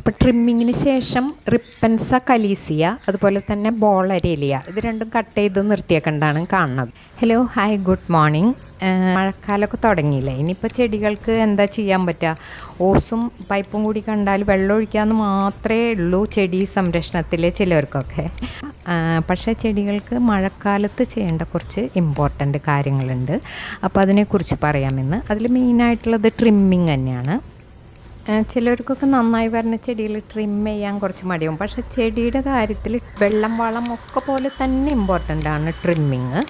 അപ്പോൾ ട്രിമ്മിങ്ങിന് ശേഷം റിപ്പൻസ കലീസിയ അതുപോലെ തന്നെ ബോളരേലിയ ഇത് രണ്ടും കട്ട് ചെയ്ത് നിർത്തിയേക്കണ്ടാണ് കാണുന്നത്. Hello hi good morning. മഴക്കാലമൊക്കെ തുടങ്ങിയില്ലേ, ഇനിയിപ്പോൾ ചെടികൾക്ക് എന്താ ചെയ്യാൻ പറ്റുക? ഓസും പൈപ്പും കൂടി കണ്ടാൽ വെള്ളം ഒഴിക്കാമെന്ന് മാത്രമേ ഉള്ളൂ ചെടി സംരക്ഷണത്തിൽ ചിലർക്കൊക്കെ. പക്ഷേ ചെടികൾക്ക് മഴക്കാലത്ത് ചെയ്യേണ്ട കുറച്ച് ഇമ്പോർട്ടൻ്റ് കാര്യങ്ങളുണ്ട്. അപ്പോൾ അതിനെക്കുറിച്ച് പറയാമെന്ന്. അതിൽ മെയിനായിട്ടുള്ളത് ട്രിമ്മിങ് തന്നെയാണ്. ചിലർക്കൊക്കെ നന്നായി വരുന്ന ചെടികൾ ട്രിം ചെയ്യാൻ കുറച്ച് മടിയാവും. പക്ഷേ ചെടിയുടെ കാര്യത്തിൽ വെള്ളം വളം ഒക്കെ പോലെ തന്നെ ഇമ്പോർട്ടൻ്റ് ആണ് ട്രിമ്മിങ്.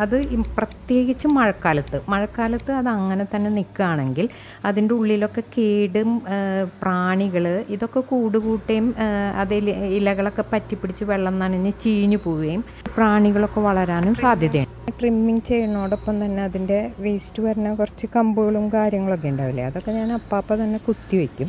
അത് പ്രത്യേകിച്ച് മഴക്കാലത്ത് അത് അങ്ങനെ തന്നെ നിൽക്കുകയാണെങ്കിൽ അതിൻ്റെ ഉള്ളിലൊക്കെ കേടും പ്രാണികൾ ഇതൊക്കെ കൂടുകൂട്ടുകയും അതിൽ ഇലകളൊക്കെ പറ്റിപ്പിടിച്ച് വെള്ളം നനഞ്ഞ് ചീഞ്ഞു പോവുകയും പ്രാണികളൊക്കെ വളരാനും സാധ്യതയുണ്ട്. ട്രിമ്മിങ് ചെയ്യുന്നതോടൊപ്പം തന്നെ അതിൻ്റെ വേസ്റ്റ് വരുന്ന കുറച്ച് കമ്പുകളും കാര്യങ്ങളൊക്കെ ഉണ്ടാവില്ലേ, അതൊക്കെ ഞാൻ അപ്പം തന്നെ കുത്തിവെക്കും.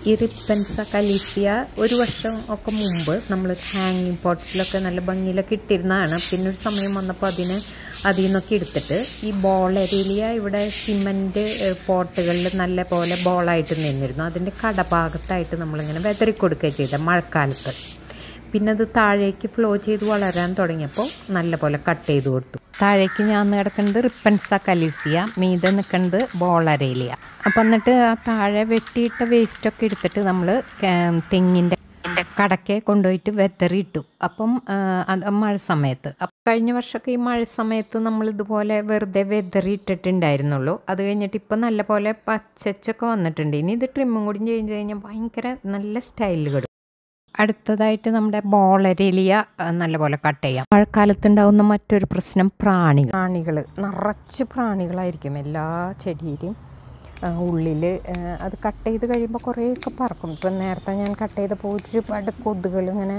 ഈ റിപ്പൻസ കലീസിയ ഒരു വർഷം ഒക്കെ മുമ്പ് നമ്മൾ ഹാങ്ങിങ് പോട്ട്സിലൊക്കെ നല്ല ഭംഗിയിലൊക്കെ ഇട്ടിരുന്നതാണ്. പിന്നെ ഒരു സമയം വന്നപ്പോൾ അതിൽ നിന്നൊക്കെ എടുത്തിട്ട് ഈ ബോളരേലിയ ഇവിടെ സിമൻറ്റ് പോട്ടുകളിൽ നല്ല പോലെ ബോളായിട്ട് നിന്നിരുന്നു. അതിൻ്റെ കടഭാഗത്തായിട്ട് നമ്മളിങ്ങനെ വെതറി കൊടുക്കുകയും ചെയ്ത മഴക്കാലത്ത്. പിന്നെ അത് താഴേക്ക് ഫ്ലോ ചെയ്ത് വളരാൻ തുടങ്ങിയപ്പോൾ നല്ല പോലെ കട്ട് ചെയ്ത് കൊടുത്തു. താഴേക്ക് ഞാൻ കിടക്കുന്നത് റിപ്പൻസ കലീസിയ, മീതെ നിൽക്കുന്നത് ബോളരേലിയ. അപ്പം എന്നിട്ട് ആ താഴെ വെട്ടിയിട്ട വേസ്റ്റൊക്കെ എടുത്തിട്ട് നമ്മൾ തെങ്ങിൻ്റെ കടക്കെ കൊണ്ടുപോയിട്ട് വെതറിയിട്ടു. അപ്പം അത് മഴ സമയത്ത്. അപ്പം കഴിഞ്ഞ വർഷമൊക്കെ ഈ മഴ സമയത്ത് നമ്മൾ ഇതുപോലെ വെറുതെ വെതറിയിട്ടിട്ടുണ്ടായിരുന്നുള്ളൂ. അത് കഴിഞ്ഞിട്ട് ഇപ്പം നല്ല പോലെ പച്ചച്ചൊക്കെ വന്നിട്ടുണ്ട്. ഇനി ഇത് ട്രിമ്മും കൂടി ചെയ്ത് കഴിഞ്ഞാൽ ഭയങ്കര നല്ല സ്റ്റൈലിൽ കിട്ടും. അടുത്തതായിട്ട് നമ്മുടെ ബോളരേലിയ നല്ലപോലെ കട്ട് ചെയ്യാം. മഴക്കാലത്തുണ്ടാകുന്ന മറ്റൊരു പ്രശ്നം പ്രാണികൾ നിറച്ച് പ്രാണികളായിരിക്കും എല്ലാ ചെടിയിലും ഉള്ളിൽ. അത് കട്ട് ചെയ്ത് കഴിയുമ്പോൾ കുറേയൊക്കെ പറക്കും. ഇപ്പം നേരത്തെ ഞാൻ കട്ട് ചെയ്തപ്പോൾ ഒരുപാട് കൊതുകൾ ഇങ്ങനെ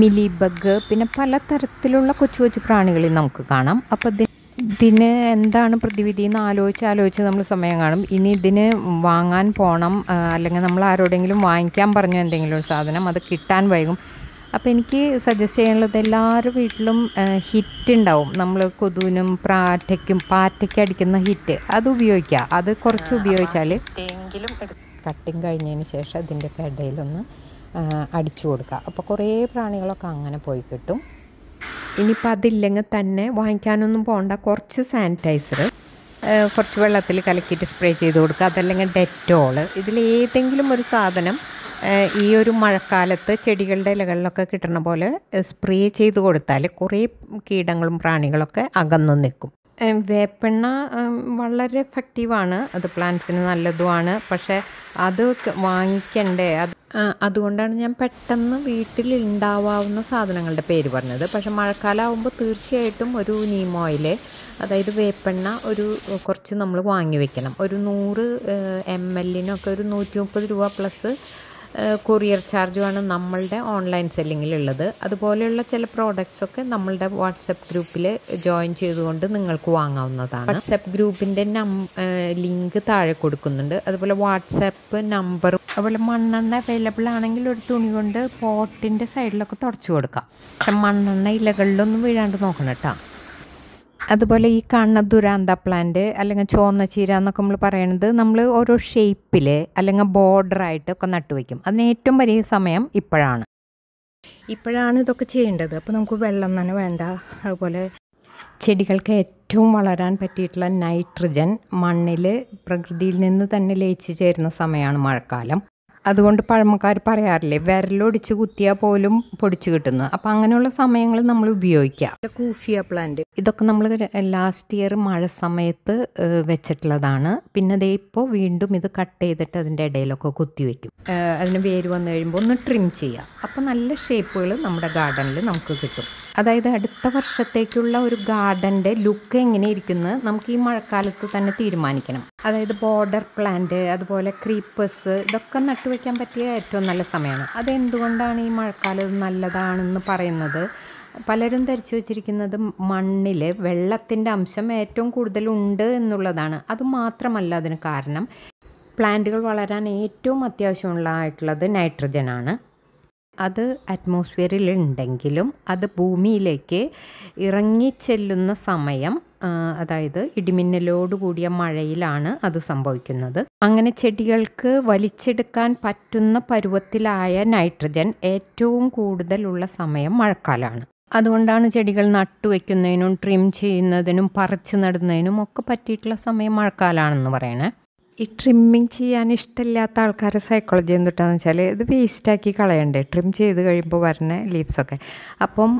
മിലിബഗ് പിന്നെ പലതരത്തിലുള്ള കൊച്ചു കൊച്ചു പ്രാണികളിൽ നമുക്ക് കാണാം. അപ്പോൾ ഇതിന് എന്താണ് പ്രതിവിധി എന്ന് ആലോചിച്ച് നമ്മൾ സമയം കാണും. ഇനി ഇതിന് വാങ്ങാൻ പോകണം, അല്ലെങ്കിൽ നമ്മൾ ആരോടെങ്കിലും വാങ്ങിക്കാൻ പറഞ്ഞു എന്തെങ്കിലും ഒരു സാധനം, അത് കിട്ടാൻ വൈകും. അപ്പോൾ എനിക്ക് സജസ്റ്റ് ചെയ്യാനുള്ളത് എല്ലാവരുടെ വീട്ടിലും ഹിറ്റ് ഉണ്ടാവും. നമ്മൾ കൊതുവിനും പാറ്റയ്ക്ക് അടിക്കുന്ന ഹിറ്റ് അത് ഉപയോഗിക്കുക. അത് കുറച്ച് ഉപയോഗിച്ചാൽ കട്ടിങ് കഴിഞ്ഞതിന് ശേഷം ഇതിൻ്റെ ഇടയിലൊന്ന് അടിച്ചു കൊടുക്കുക. അപ്പോൾ കുറേ പ്രാണികളൊക്കെ അങ്ങനെ പോയി കിട്ടും. ഇനിയിപ്പോൾ അതില്ലെങ്കിൽ തന്നെ വാങ്ങിക്കാനൊന്നും പോകണ്ട, കുറച്ച് സാനിറ്റൈസർ കുറച്ച് വെള്ളത്തിൽ കലക്കിയിട്ട് സ്പ്രേ ചെയ്ത് കൊടുക്കുക. അതല്ലെങ്കിൽ ഡെറ്റോൾ, ഇതിലേതെങ്കിലും ഒരു സാധനം ഈ ഒരു മഴക്കാലത്ത് ചെടികളുടെ ഇലകളിലൊക്കെ കിട്ടുന്ന പോലെ സ്പ്രേ ചെയ്ത് കൊടുത്താൽ കുറേ കീടങ്ങളും പ്രാണികളൊക്കെ അകന്നു നിൽക്കും. വേപ്പെണ്ണ വളരെ എഫക്റ്റീവാണ്, അത് പ്ലാന്റ്സിന് നല്ലതുമാണ്. പക്ഷേ അത് വാങ്ങിക്കണ്ടേ, അതുകൊണ്ടാണ് ഞാൻ പെട്ടെന്ന് വീട്ടിൽ ഉണ്ടാവാവുന്ന സാധനങ്ങളുടെ പേര് പറഞ്ഞത്. പക്ഷെ മഴക്കാലമാകുമ്പോൾ തീർച്ചയായിട്ടും ഒരു നീം ഓയിൽ, അതായത് വേപ്പെണ്ണ കുറച്ച് നമ്മൾ വാങ്ങി വെക്കണം. ഒരു 100 ml ഒരു 130 രൂപ പ്ലസ് കൊറിയർ ചാർജുമാണ് നമ്മളുടെ ഓൺലൈൻ സെല്ലിങ്ങിലുള്ളത്. അതുപോലെയുള്ള ചില പ്രോഡക്റ്റ്സൊക്കെ നമ്മളുടെ വാട്സപ്പ് ഗ്രൂപ്പിൽ ജോയിൻ ചെയ്തുകൊണ്ട് നിങ്ങൾക്ക് വാങ്ങാവുന്നതാണ്. വാട്സപ്പ് ഗ്രൂപ്പിൻ്റെ ലിങ്ക് താഴെ കൊടുക്കുന്നുണ്ട്. അതുപോലെ വാട്സപ്പ് നമ്പറും അതുപോലെ മണ്ണെണ്ണ അവൈലബിൾ ആണെങ്കിൽ ഒരു തുണി കൊണ്ട് പോട്ടിൻ്റെ സൈഡിലൊക്കെ തുടച്ചു കൊടുക്കാം. പക്ഷെ മണ്ണെണ്ണ ഇലകളിലൊന്നും വീഴാണ്ട് നോക്കണം കേട്ടോ. അതുപോലെ ഈ കാണുന്ന ദുരാന്ത പ്ലാന്റ് അല്ലെങ്കിൽ ചുവന്ന ചീര എന്നൊക്കെ നമ്മൾ പറയണത് നമ്മൾ ഓരോ ഷേപ്പിൽ അല്ലെങ്കിൽ ബോർഡറായിട്ടൊക്കെ നട്ടുവയ്ക്കും. അതിന് ഏറ്റവും വലിയ സമയം ഇപ്പോഴാണ് ഇതൊക്കെ ചെയ്യേണ്ടത്. അപ്പോൾ നമുക്ക് വെള്ളം തന്നെ വേണ്ട. അതുപോലെ ചെടികൾക്ക് ഏറ്റവും വളരാൻ പറ്റിയിട്ടുള്ള നൈട്രജൻ മണ്ണിൽ പ്രകൃതിയിൽ നിന്ന് തന്നെ ലയിച്ച് ചേരുന്ന സമയമാണ് മഴക്കാലം. അതുകൊണ്ട് പഴമക്കാർ പറയാറില്ലേ, വിരലൊടിച്ച് കുത്തിയാൽ പോലും പൊടിച്ച് കിട്ടുന്നു. അപ്പോൾ അങ്ങനെയുള്ള സമയങ്ങൾ നമ്മൾ ഉപയോഗിക്കുക. കൂഫിയ പ്ലാന്റ് ഇതൊക്കെ നമ്മൾ ലാസ്റ്റ് ഇയർ മഴ സമയത്ത് വെച്ചിട്ടുള്ളതാണ്. പിന്നെ ദേ ഇപ്പോൾ വീണ്ടും ഇത് കട്ട് ചെയ്തിട്ട് അതിൻ്റെ ഇടയിലൊക്കെ കുത്തിവെക്കും. അതിന് വേര് വന്നു കഴിയുമ്പോൾ ഒന്ന് ട്രിം ചെയ്യുക. അപ്പോൾ നല്ല ഷേപ്പുകൾ നമ്മുടെ ഗാർഡനിൽ നമുക്ക് കിട്ടും. അതായത് അടുത്ത വർഷത്തേക്കുള്ള ഒരു ഗാർഡൻ്റെ ലുക്ക് എങ്ങനെ ഇരിക്കുന്നത് നമുക്ക് ഈ മഴക്കാലത്ത് തന്നെ തീരുമാനിക്കണം. അതായത് ബോർഡർ പ്ലാന്റ് അതുപോലെ ക്രീപ്പേഴ്സ് ഇതൊക്കെ നട്ടുവെക്കാൻ പറ്റിയ ഏറ്റവും നല്ല സമയമാണ്. അതെന്തുകൊണ്ടാണ് ഈ മഴക്കാലം നല്ലതാണെന്ന് പറയുന്നത്? പലരും ധരിച്ചു വച്ചിരിക്കുന്നത് മണ്ണിൽ വെള്ളത്തിൻ്റെ അംശം ഏറ്റവും കൂടുതലുണ്ട് എന്നുള്ളതാണ്. അതുമാത്രമല്ല അതിന് കാരണം, പ്ലാന്റുകൾ വളരാൻ ഏറ്റവും അത്യാവശ്യമുള്ളതായിട്ടുള്ളത് നൈട്രജനാണ്. അത് അറ്റ്മോസ്ഫിയറിൽ ഉണ്ടെങ്കിലും അത് ഭൂമിയിലേക്ക് ഇറങ്ങിച്ചെല്ലുന്ന സമയം, അതായത് ഇടിമിന്നലോട് കൂടിയ മഴയിലാണ് അത് സംഭവിക്കുന്നത്. അങ്ങനെ ചെടികൾക്ക് വലിച്ചെടുക്കാൻ പറ്റുന്ന പരുവത്തിലായ നൈട്രജൻ ഏറ്റവും കൂടുതലുള്ള സമയം മഴക്കാലമാണ്. അതുകൊണ്ടാണ് ചെടികൾ നട്ടുവെക്കുന്നതിനും ട്രിം ചെയ്യുന്നതിനും പറിച്ച് നടുന്നതിനും ഒക്കെ പറ്റിയിട്ടുള്ള സമയം മഴക്കാലമാണെന്ന് പറയണേ. ഈ ട്രിമ്മിങ് ചെയ്യാൻ ഇഷ്ടമില്ലാത്ത ആൾക്കാരുടെ സൈക്കോളജി എന്തിട്ടാന്ന് വെച്ചാൽ ഇത് വേസ്റ്റാക്കി കളയണ്ടേ ട്രിം ചെയ്ത് കഴിയുമ്പോൾ വരുന്ന ലീവ്സൊക്കെ. അപ്പം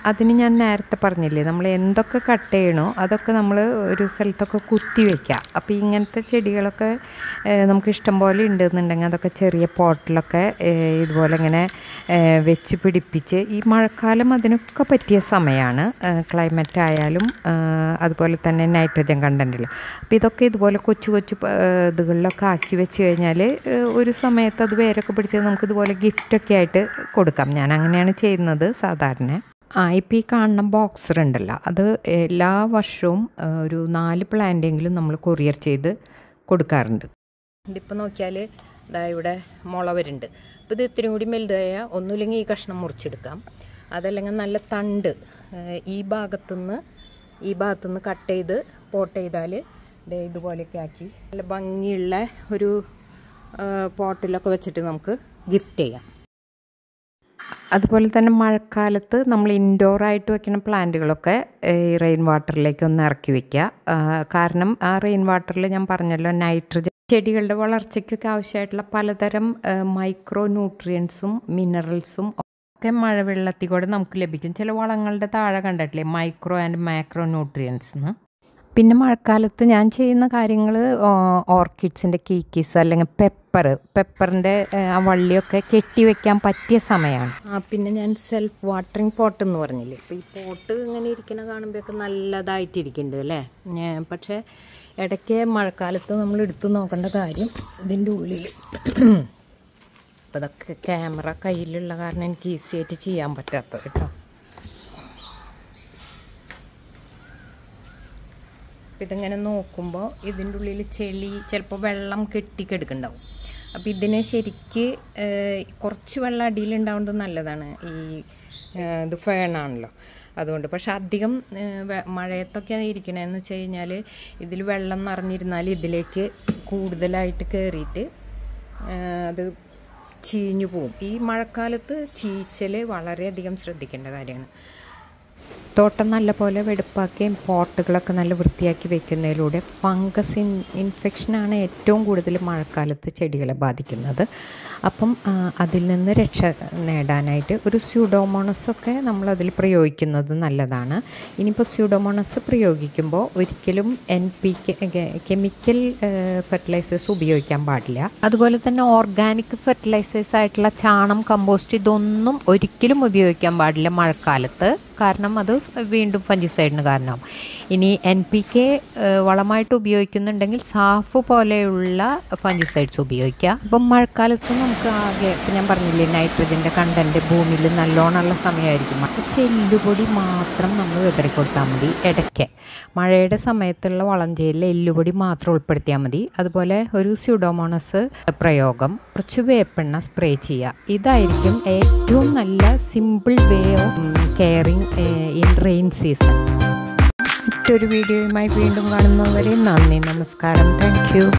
അതിന് ഞാൻ നേരത്തെ പറഞ്ഞില്ലേ, നമ്മൾ എന്തൊക്കെ കട്ട് ചെയ്യണോ അതൊക്കെ നമ്മൾ ഒരു സ്ഥലത്തൊക്കെ കുത്തി വയ്ക്കുക. അപ്പോൾ ഇങ്ങനത്തെ ചെടികളൊക്കെ നമുക്ക് ഇഷ്ടം പോലെ ഉണ്ടെന്നുണ്ടെങ്കിൽ അതൊക്കെ ചെറിയ പോട്ടിലൊക്കെ ഇതുപോലെ ഇങ്ങനെ വെച്ച് പിടിപ്പിച്ച്, ഈ മഴക്കാലം അതിനൊക്കെ പറ്റിയ സമയമാണ്. ക്ലൈമറ്റ് ആയാലും അതുപോലെ തന്നെ നൈട്രജൻ കണ്ടൻറ്റുള്ള. അപ്പോൾ ഇതൊക്കെ ഇതുപോലെ കൊച്ചു കൊച്ചു ഇതുകളിലൊക്കെ ആക്കി വെച്ച് കഴിഞ്ഞാൽ ഒരു സമയത്ത് അത് വേരൊക്കെ പിടിച്ച് നമുക്ക് ഇതുപോലെ ഗിഫ്റ്റൊക്കെ ആയിട്ട് കൊടുക്കാം. ഞാൻ അങ്ങനെയാണ് ചെയ്യുന്നത് സാധാരണ. ഇപ്പോൾ ഈ കാണുന്ന ബോക്സർ ഉണ്ടല്ലോ, അത് എല്ലാ വർഷവും ഒരു 4 പ്ലാന്റെങ്കിലും നമ്മൾ കൊറിയർ ചെയ്ത് കൊടുക്കാറുണ്ട്. ഇതിപ്പോൾ നോക്കിയാൽ ഇവിടെ മുള വരുന്നുണ്ട്. അപ്പോൾ ഇത് ഇത്തിരി കൂടി വലുതായ ഒന്നുമില്ലെങ്കിൽ ഈ കഷ്ണം മുറിച്ചെടുക്കാം, അതല്ലെങ്കിൽ നല്ല തണ്ട് ഈ ഭാഗത്തുനിന്ന് കട്ട് ചെയ്ത് പോട്ട് ചെയ്താൽ ഇതുപോലെയൊക്കെ ആക്കി നല്ല ഭംഗിയുള്ള ഒരു പോട്ടിലൊക്കെ വെച്ചിട്ട് നമുക്ക് ഗിഫ്റ്റ് ചെയ്യാം. അതുപോലെ തന്നെ മഴക്കാലത്ത് നമ്മൾ ഇൻഡോറായിട്ട് വെക്കുന്ന പ്ലാന്റുകളൊക്കെ ഈ റെയിൻ വാട്ടറിലേക്ക് ഒന്ന് ഇറക്കി വയ്ക്കുക. കാരണം ആ റെയിൻ വാട്ടറിൽ ഞാൻ പറഞ്ഞല്ലോ നൈട്രജൻ ചെടികളുടെ വളർച്ചയ്ക്കൊക്കെ ആവശ്യമായിട്ടുള്ള പലതരം മൈക്രോ ന്യൂട്രിയൻസും മിനറൽസും ഒക്കെ മഴവെള്ളത്തിൽ കൂടെ നമുക്ക് ലഭിക്കും. ചില വളങ്ങളുടെ താഴെ കണ്ടിട്ടില്ലേ മൈക്രോ ആൻഡ് മാക്രോ ന്യൂട്രിയൻസ് എന്ന്. പിന്നെ മഴക്കാലത്ത് ഞാൻ ചെയ്യുന്ന കാര്യങ്ങൾ ഓർക്കിഡ്സിൻ്റെ കീക്കീസ് അല്ലെങ്കിൽ പെപ്പറിൻ്റെ ആ വള്ളിയൊക്കെ കെട്ടി വയ്ക്കാൻ പറ്റിയ സമയമാണ്. പിന്നെ ഞാൻ സെൽഫ് വാട്ടറിങ് പോട്ട് എന്ന് പറഞ്ഞില്ലേ, ഇപ്പോൾ ഈ പോട്ട് ഇങ്ങനെ ഇരിക്കുന്ന കാണുമ്പോഴൊക്കെ നല്ലതായിട്ടിരിക്കുന്നുണ്ട് അല്ലേ. പക്ഷേ ഇടയ്ക്ക് മഴക്കാലത്ത് നമ്മൾ എടുത്തു നോക്കേണ്ട കാര്യം ഇതിൻ്റെ ഉള്ളിൽ അപ്പോൾ ഇതൊക്കെ ക്യാമറ കയ്യിലുള്ള കാരണം എനിക്ക് ഈസി ആയിട്ട് ചെയ്യാൻ പറ്റാത്തത് കേട്ടോ. ഇതിങ്ങനെ നോക്കുമ്പോൾ ഇതിൻ്റെ ഉള്ളിൽ ചെളി ചിലപ്പോൾ വെള്ളം കെട്ടിക്കെടുക്കുന്നുണ്ടാവും. അപ്പോൾ ഇതിനെ ശരിക്ക് കുറച്ച് വെള്ളം അടിയിലുണ്ടാവുന്നത് നല്ലതാണ്. ഇത് ഫേണാണല്ലോ അതുകൊണ്ട്. പക്ഷെ അധികം മഴയത്തൊക്കെ ഇരിക്കണതെന്ന് വെച്ച് കഴിഞ്ഞാൽ ഇതിൽ വെള്ളം നിറഞ്ഞിരുന്നാൽ ഇതിലേക്ക് കൂടുതലായിട്ട് കയറിയിട്ട് അത് ചീഞ്ഞു പോവും. ഈ മഴക്കാലത്ത് ചീച്ചൽ വളരെയധികം ശ്രദ്ധിക്കേണ്ട കാര്യമാണ്. തോട്ടം നല്ലപോലെ വെടുപ്പാക്കുകയും പോട്ടുകളൊക്കെ നല്ല വൃത്തിയാക്കി വെക്കുന്നതിലൂടെ ഫംഗസ് ഇൻഫെക്ഷനാണ് ഏറ്റവും കൂടുതൽ മഴക്കാലത്ത് ചെടികളെ ബാധിക്കുന്നത്. അപ്പം അതിൽ നിന്ന് രക്ഷ നേടാനായിട്ട് ഒരു സ്യൂഡോമോണസൊക്കെ നമ്മളതിൽ പ്രയോഗിക്കുന്നത് നല്ലതാണ്. ഇനിയിപ്പോൾ സ്യൂഡോമോണസ് പ്രയോഗിക്കുമ്പോൾ ഒരിക്കലും NPK കെമിക്കൽ ഫെർട്ടിലൈസേഴ്സ് ഉപയോഗിക്കാൻ പാടില്ല. അതുപോലെ തന്നെ ഓർഗാനിക് ഫെർട്ടിലൈസേഴ്സ് ആയിട്ടുള്ള ചാണം, കമ്പോസ്റ്റ് ഇതൊന്നും ഒരിക്കലും ഉപയോഗിക്കാൻ പാടില്ല മഴക്കാലത്ത്. കാരണം അത് വീണ്ടും ഫംഗിസൈഡിന് കാരണമാവും. ഇനി NPK വളമായിട്ട് ഉപയോഗിക്കുന്നുണ്ടെങ്കിൽ സാഫ് പോലെയുള്ള ഫംഗിസൈഡ്സ് ഉപയോഗിക്കുക. അപ്പം മഴക്കാലത്ത് നമുക്ക് ആകെ ഇപ്പം ഞാൻ പറഞ്ഞില്ലേ നൈട്രജൻ്റെ കണ്ടൻറ്റ് ഭൂമിയിൽ നല്ലോണമുള്ള സമയമായിരിക്കും. അപ്പോൾ എല്ലുപൊടി മാത്രം നമ്മൾ വിതറി കൊടുത്താൽ മതി. ഇടയ്ക്ക് മഴയുടെ സമയത്തുള്ള വളം ചെയ്യലിൽ എല്ലുപൊടി മാത്രം ഉൾപ്പെടുത്തിയാൽ മതി. അതുപോലെ ഒരു സ്യൂഡോമോണസ് പ്രയോഗം, കുറച്ച് വേപ്പെണ്ണ സ്പ്രേ ചെയ്യുക. ഇതായിരിക്കും ഏറ്റവും നല്ല simple way of caring in rain season. മറ്റൊരു വീഡിയോയുമായി വീണ്ടും കാണുന്നവരെ നന്ദി, നമസ്കാരം, താങ്ക് യു.